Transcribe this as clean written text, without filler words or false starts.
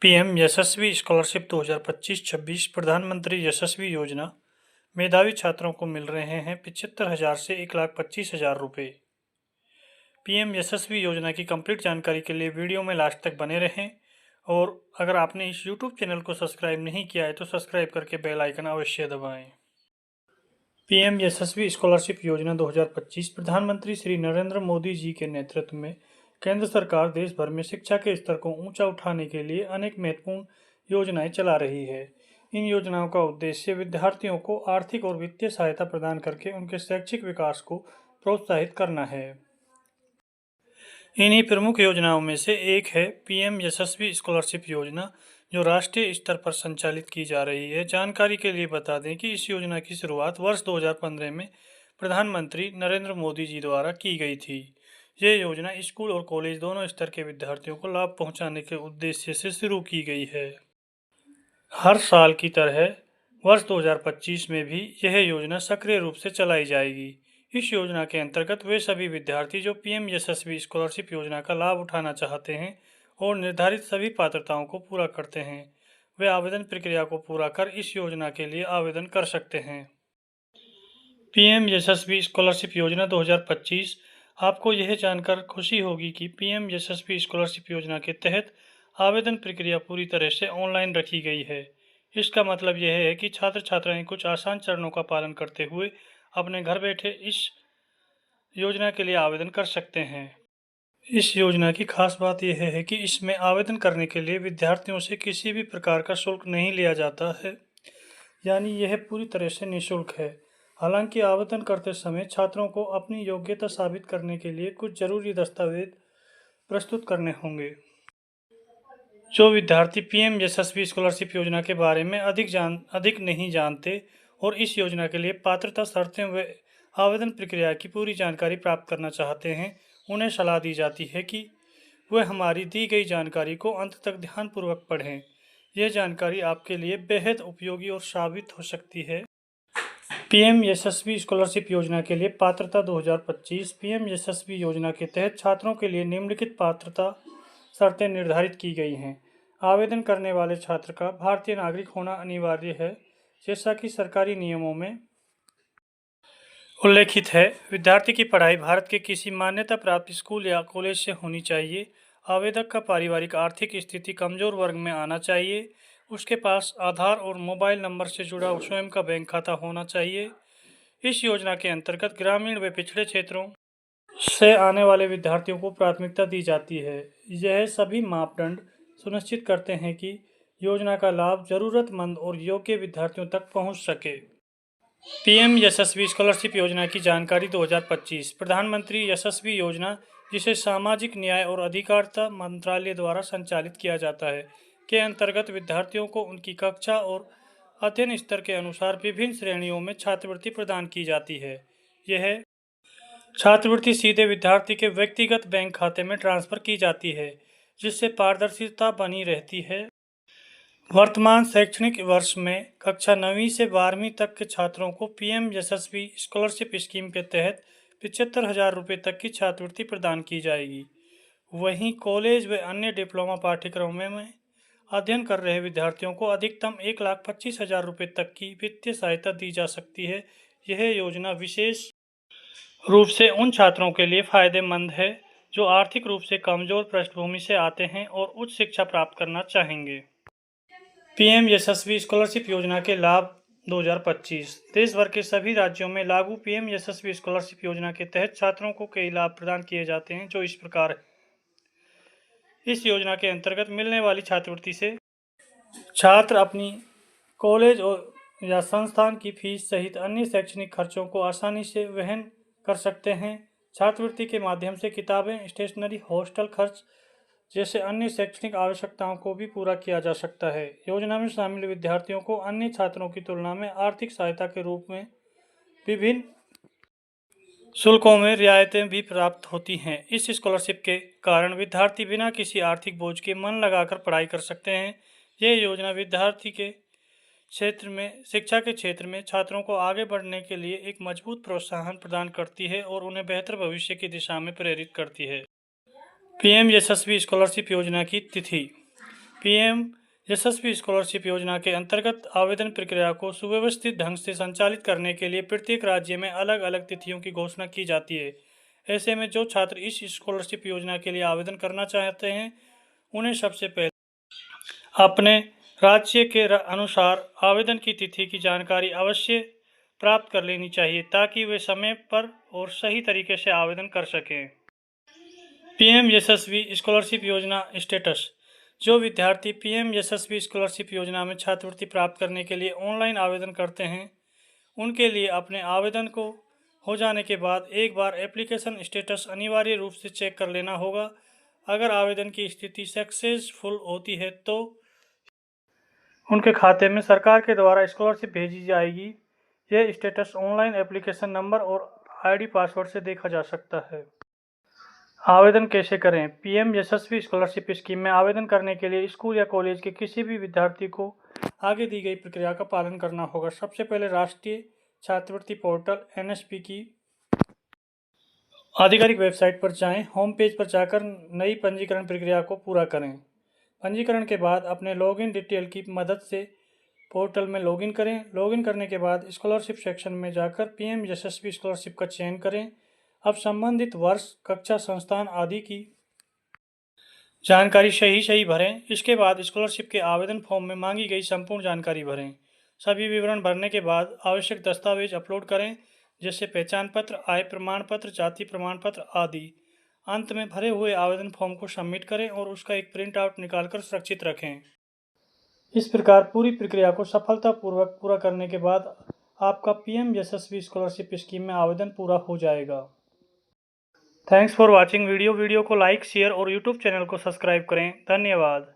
PM यशस्वी scholarship 2025-26 प्रधानमंत्री यशस्वी योजना मेधावी छात्रों को मिल रहे हैं 75,000 से 1,25,000 रुपये। पीएम यशस्वी योजना की कंप्लीट जानकारी के लिए वीडियो में लास्ट तक बने रहें और अगर आपने इस यूट्यूब चैनल को सब्सक्राइब नहीं किया है तो सब्सक्राइब करके बेल आइकन अवश्य दबाएं। पीएम यशस्वी स्कॉलरशिप योजना 2025 प्रधानमंत्री श्री नरेंद्र मोदी जी के नेतृत्व में केंद्र सरकार देश भर में शिक्षा के स्तर को ऊंचा उठाने के लिए अनेक महत्वपूर्ण योजनाएं चला रही है। इन योजनाओं का उद्देश्य विद्यार्थियों को आर्थिक और वित्तीय सहायता प्रदान करके उनके शैक्षिक विकास को प्रोत्साहित करना है। इन्हीं प्रमुख योजनाओं में से एक है पीएम यशस्वी स्कॉलरशिप योजना, जो राष्ट्रीय स्तर पर संचालित की जा रही है। जानकारी के लिए बता दें कि इस योजना की शुरुआत वर्ष 2015 में प्रधानमंत्री नरेंद्र मोदी जी द्वारा की गई थी। ये योजना स्कूल और कॉलेज दोनों स्तर के विद्यार्थियों को लाभ पहुंचाने के उद्देश्य से शुरू की गई है। हर साल की तरह वर्ष 2025 में भी यह योजना सक्रिय रूप से चलाई जाएगी। इस योजना के अंतर्गत वे सभी विद्यार्थी जो पीएम यशस्वी स्कॉलरशिप योजना का लाभ उठाना चाहते हैं और निर्धारित सभी पात्रताओं को पूरा करते हैं, वे आवेदन प्रक्रिया को पूरा कर इस योजना के लिए आवेदन कर सकते हैं। पीएम यशस्वी स्कॉलरशिप योजना 2025। आपको यह जानकर खुशी होगी कि पीएम यशस्वी स्कॉलरशिप योजना के तहत आवेदन प्रक्रिया पूरी तरह से ऑनलाइन रखी गई है। इसका मतलब यह है कि छात्र छात्राएं कुछ आसान चरणों का पालन करते हुए अपने घर बैठे इस योजना के लिए आवेदन कर सकते हैं। इस योजना की खास बात यह है कि इसमें आवेदन करने के लिए विद्यार्थियों से किसी भी प्रकार का शुल्क नहीं लिया जाता है, यानी यह पूरी तरह से निःशुल्क है। हालांकि आवेदन करते समय छात्रों को अपनी योग्यता साबित करने के लिए कुछ जरूरी दस्तावेज प्रस्तुत करने होंगे। जो विद्यार्थी पीएम यशस्वी स्कॉलरशिप योजना के बारे में अधिक नहीं जानते और इस योजना के लिए पात्रता शर्तें व आवेदन प्रक्रिया की पूरी जानकारी प्राप्त करना चाहते हैं, उन्हें सलाह दी जाती है कि वह हमारी दी गई जानकारी को अंत तक ध्यानपूर्वक पढ़ें। यह जानकारी आपके लिए बेहद उपयोगी और साबित हो सकती है। पीएम यशस्वी स्कॉलरशिप योजना के लिए पात्रता 2025। पीएम यशस्वी योजना के तहत छात्रों के लिए निम्नलिखित पात्रता शर्तें निर्धारित की गई हैं। आवेदन करने वाले छात्र का भारतीय नागरिक होना अनिवार्य है, जैसा कि सरकारी नियमों में उल्लेखित है। विद्यार्थी की पढ़ाई भारत के किसी मान्यता प्राप्त स्कूल या कॉलेज से होनी चाहिए। आवेदक का पारिवारिक आर्थिक स्थिति कमजोर वर्ग में आना चाहिए। उसके पास आधार और मोबाइल नंबर से जुड़ा स्वयं का बैंक खाता होना चाहिए। इस योजना के अंतर्गत ग्रामीण व पिछड़े क्षेत्रों से आने वाले विद्यार्थियों को प्राथमिकता दी जाती है। यह सभी मापदंड सुनिश्चित करते हैं कि योजना का लाभ जरूरतमंद और योग्य विद्यार्थियों तक पहुंच सके। पीएम यशस्वी स्कॉलरशिप योजना की जानकारी 2025। प्रधानमंत्री यशस्वी योजना, जिसे सामाजिक न्याय और अधिकारिता मंत्रालय द्वारा संचालित किया जाता है, के अंतर्गत विद्यार्थियों को उनकी कक्षा और अध्ययन स्तर के अनुसार विभिन्न श्रेणियों में छात्रवृत्ति प्रदान की जाती है। यह छात्रवृत्ति सीधे विद्यार्थी के व्यक्तिगत बैंक खाते में ट्रांसफर की जाती है, जिससे पारदर्शिता बनी रहती है। वर्तमान शैक्षणिक वर्ष में कक्षा 9वीं से 12वीं तक के छात्रों को पीएम यशस्वी स्कॉलरशिप स्कीम के तहत 75,000 रुपये तक की छात्रवृत्ति प्रदान की जाएगी। वहीं कॉलेज व अन्य डिप्लोमा पाठ्यक्रमों में अध्ययन कर रहे विद्यार्थियों को अधिकतम 1,25,000 रुपये तक की वित्तीय सहायता दी जा सकती है। यह योजना विशेष रूप से उन छात्रों के लिए फायदेमंद है जो आर्थिक रूप से कमजोर पृष्ठभूमि से आते हैं और उच्च शिक्षा प्राप्त करना चाहेंगे। पीएम यशस्वी स्कॉलरशिप योजना के लाभ 2025। देश भर के सभी राज्यों में लागू पीएम यशस्वी स्कॉलरशिप योजना के तहत छात्रों को कई लाभ प्रदान किए जाते हैं, जो इस प्रकार है। इस योजना के अंतर्गत मिलने वाली छात्रवृत्ति से छात्र अपनी कॉलेज और या संस्थान की फीस सहित अन्य शैक्षणिक खर्चों को आसानी से वहन कर सकते हैं। छात्रवृत्ति के माध्यम से किताबें, स्टेशनरी, हॉस्टल खर्च जैसे अन्य शैक्षणिक आवश्यकताओं को भी पूरा किया जा सकता है। योजना में शामिल विद्यार्थियों को अन्य छात्रों की तुलना में आर्थिक सहायता के रूप में विभिन्न शुल्कों में रियायतें भी प्राप्त होती हैं। इस स्कॉलरशिप के कारण विद्यार्थी बिना किसी आर्थिक बोझ के मन लगाकर पढ़ाई कर सकते हैं। यह योजना विद्यार्थी के क्षेत्र में शिक्षा के क्षेत्र में छात्रों को आगे बढ़ने के लिए एक मजबूत प्रोत्साहन प्रदान करती है और उन्हें बेहतर भविष्य की दिशा में प्रेरित करती है। पीएम यशस्वी स्कॉलरशिप योजना की तिथि। पीएम यशस्वी स्कॉलरशिप योजना के अंतर्गत आवेदन प्रक्रिया को सुव्यवस्थित ढंग से संचालित करने के लिए प्रत्येक राज्य में अलग अलग तिथियों की घोषणा की जाती है। ऐसे में जो छात्र इस स्कॉलरशिप योजना के लिए आवेदन करना चाहते हैं, उन्हें सबसे पहले अपने राज्य के अनुसार आवेदन की तिथि की जानकारी अवश्य प्राप्त कर लेनी चाहिए, ताकि वे समय पर और सही तरीके से आवेदन कर सकें। पीएम यशस्वी स्कॉलरशिप योजना स्टेटस। जो विद्यार्थी पीएम यशस्वी स्कॉलरशिप योजना में छात्रवृत्ति प्राप्त करने के लिए ऑनलाइन आवेदन करते हैं, उनके लिए अपने आवेदन को हो जाने के बाद एक बार एप्लीकेशन स्टेटस अनिवार्य रूप से चेक कर लेना होगा। अगर आवेदन की स्थिति सक्सेसफुल होती है तो उनके खाते में सरकार के द्वारा स्कॉलरशिप भेजी जाएगी। यह स्टेटस ऑनलाइन एप्लीकेशन नंबर और आईडी पासवर्ड से देखा जा सकता है। आवेदन कैसे करें? पीएम यशस्वी स्कॉलरशिप स्कीम में आवेदन करने के लिए स्कूल या कॉलेज के किसी भी विद्यार्थी को आगे दी गई प्रक्रिया का पालन करना होगा। सबसे पहले राष्ट्रीय छात्रवृत्ति पोर्टल एनएसपी की आधिकारिक वेबसाइट पर जाएं। होम पेज पर जाकर नई पंजीकरण प्रक्रिया को पूरा करें। पंजीकरण के बाद अपने लॉगिन डिटेल की मदद से पोर्टल में लॉगिन करें। लॉगिन करने के बाद स्कॉलरशिप सेक्शन में जाकर पीएम यशस्वी स्कॉलरशिप का चयन करें। अब संबंधित वर्ष, कक्षा, संस्थान आदि की जानकारी सही भरें। इसके बाद स्कॉलरशिप के आवेदन फॉर्म में मांगी गई संपूर्ण जानकारी भरें। सभी विवरण भरने के बाद आवश्यक दस्तावेज अपलोड करें, जैसे पहचान पत्र, आय प्रमाण पत्र, जाति प्रमाण पत्र आदि। अंत में भरे हुए आवेदन फॉर्म को सबमिट करें और उसका एक प्रिंट आउट निकालकर सुरक्षित रखें। इस प्रकार पूरी प्रक्रिया को सफलतापूर्वक पूरा करने के बाद आपका पीएम यशस्वी स्कॉलरशिप स्कीम में आवेदन पूरा हो जाएगा। थैंक्स फॉर वॉचिंग वीडियो को लाइक, शेयर और यूट्यूब चैनल को सब्सक्राइब करें। धन्यवाद।